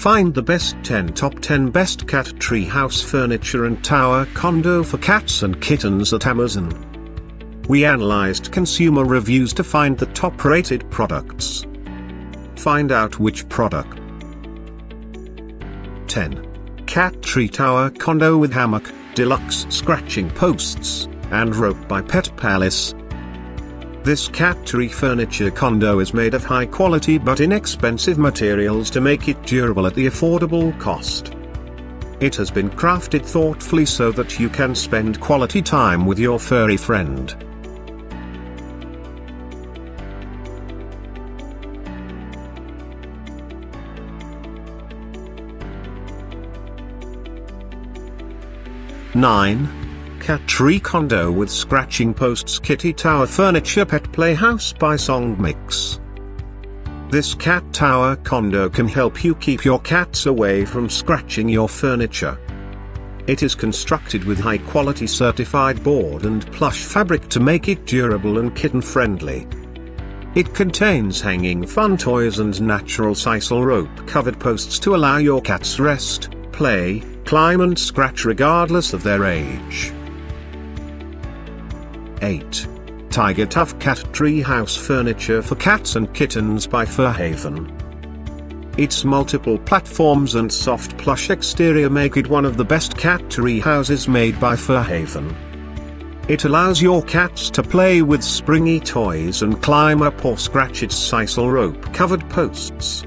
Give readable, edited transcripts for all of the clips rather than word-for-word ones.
Find the top 10 best cat treehouse furniture and tower condo for cats and kittens at Amazon. We analyzed consumer reviews to find the top-rated products. Find out which product. 10. Cat Tree Tower Condo with Hammock, Deluxe scratching posts, and rope by Pet Palace. This cat tree furniture condo is made of high quality but inexpensive materials to make it durable at the affordable cost. It has been crafted thoughtfully so that you can spend quality time with your furry friend. Nine. Cat Tree Condo with Scratching Posts Kitty Tower Furniture Pet Playhouse by SONGMICS. This cat tower condo can help you keep your cats away from scratching your furniture. It is constructed with high-quality certified board and plush fabric to make it durable and kitten-friendly. It contains hanging fun toys and natural sisal rope-covered posts to allow your cats rest, play, climb and scratch regardless of their age. 8. Tiger Tough Cat Treehouse Furniture for Cats and Kittens by FurHaven. Its multiple platforms and soft plush exterior make it one of the best cat tree houses made by FurHaven. It allows your cats to play with springy toys and climb up or scratch its sisal rope-covered posts.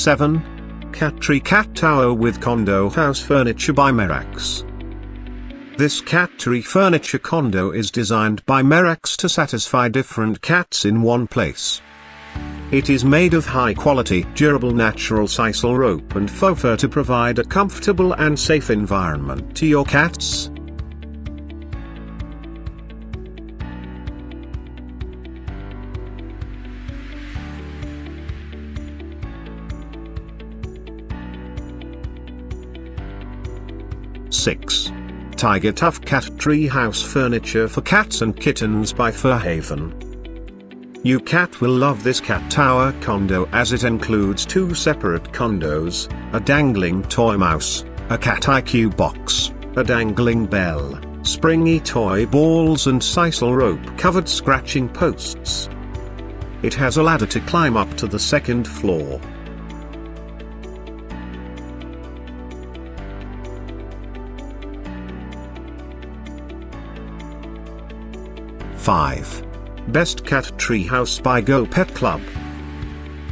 Seven. Cat Tree Cat Tower with Condo House Furniture by Merax. This cat tree furniture condo is designed by Merax to satisfy different cats in one place. It is made of high-quality, durable natural sisal rope and faux fur to provide a comfortable and safe environment to your cats. Six. Tiger Tough Cat Treehouse Furniture for Cats and Kittens by FurHaven. Your cat will love this cat tower condo as it includes two separate condos, a dangling toy mouse, a cat IQ box, a dangling bell, springy toy balls and sisal rope-covered scratching posts. It has a ladder to climb up to the second floor. 5. Best Cat Treehouse by Go Pet Club.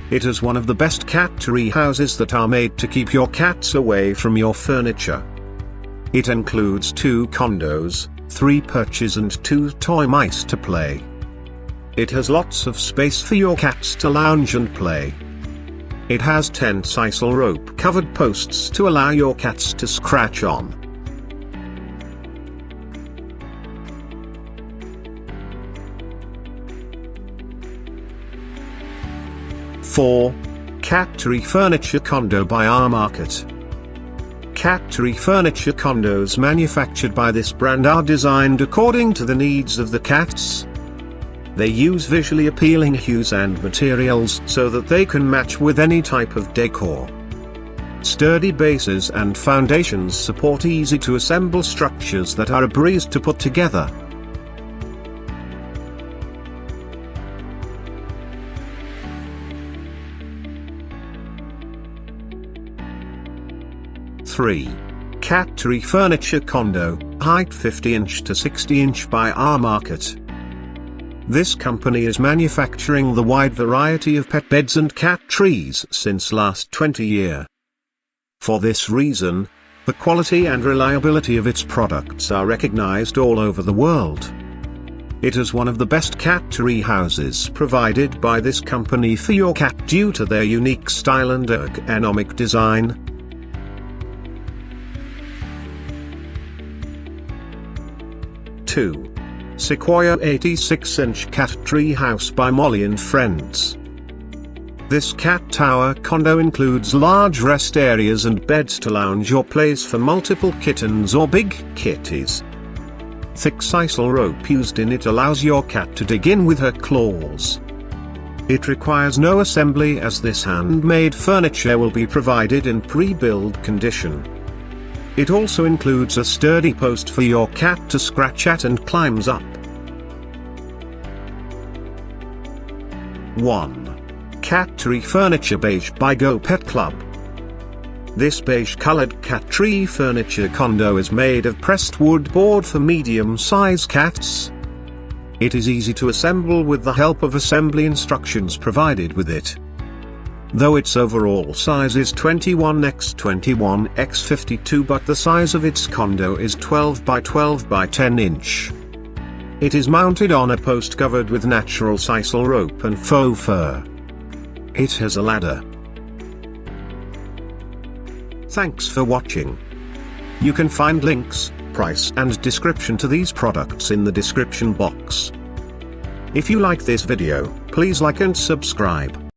It is one of the best cat tree houses that are made to keep your cats away from your furniture. It includes 2 condos, 3 perches and 2 toy mice to play. It has lots of space for your cats to lounge and play. It has 10 sisal rope covered posts to allow your cats to scratch on. 4. Cat Tree Furniture Condo by Armarkat. Cat tree furniture condos manufactured by this brand are designed according to the needs of the cats. They use visually appealing hues and materials so that they can match with any type of decor. Sturdy bases and foundations support easy-to-assemble structures that are a breeze to put together. 3. Cat Tree Furniture Condo, height 50-inch to 60-inch by Armarkat. This company is manufacturing the wide variety of pet beds and cat trees since last 20 years. For this reason, the quality and reliability of its products are recognized all over the world. It is one of the best cat tree houses provided by this company for your cat due to their unique style and ergonomic design. 2. Sequoia 86-inch Cat Tree House by Molly and Friends. This cat tower condo includes large rest areas and beds to lounge your place for multiple kittens or big kitties. Thick sisal rope used in it allows your cat to dig in with her claws. It requires no assembly as this handmade furniture will be provided in pre-built condition. It also includes a sturdy post for your cat to scratch at and climbs up. 1. Cat Tree Furniture Beige by Go Pet Club. This beige-colored cat tree furniture condo is made of pressed wood board for medium-size cats. It is easy to assemble with the help of assembly instructions provided with it. Though its overall size is 21x21x52, but the size of its condo is 12 by 12 by 10 inch. It is mounted on a post covered with natural sisal rope and faux fur. It has a ladder. Thanks for watching. You can find links, price and description to these products in the description box. If you like this video, please like and subscribe.